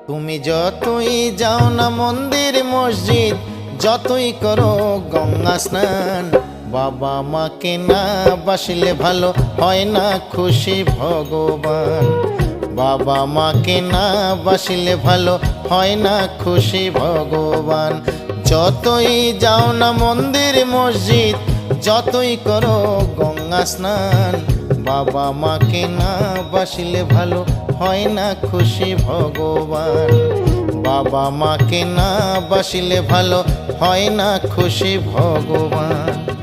তুমি যতই যাও না মন্দির মসজিদ, যতই করো গঙ্গা স্নান, বাবা মাকে না বাসলে ভালো হয় না খুশি ভগবান। বাবা মাকে না বাসলে ভালো হয় না খুশি ভগবান। যতই যাও না মন্দির মসজিদ, যতই করো গঙ্গা স্নান, বাবা মাকে না বাসলে ভালো হয় না খুশি ভগবান। বাবা মাকে না বাসলে ভালো হয় না খুশি ভগবান।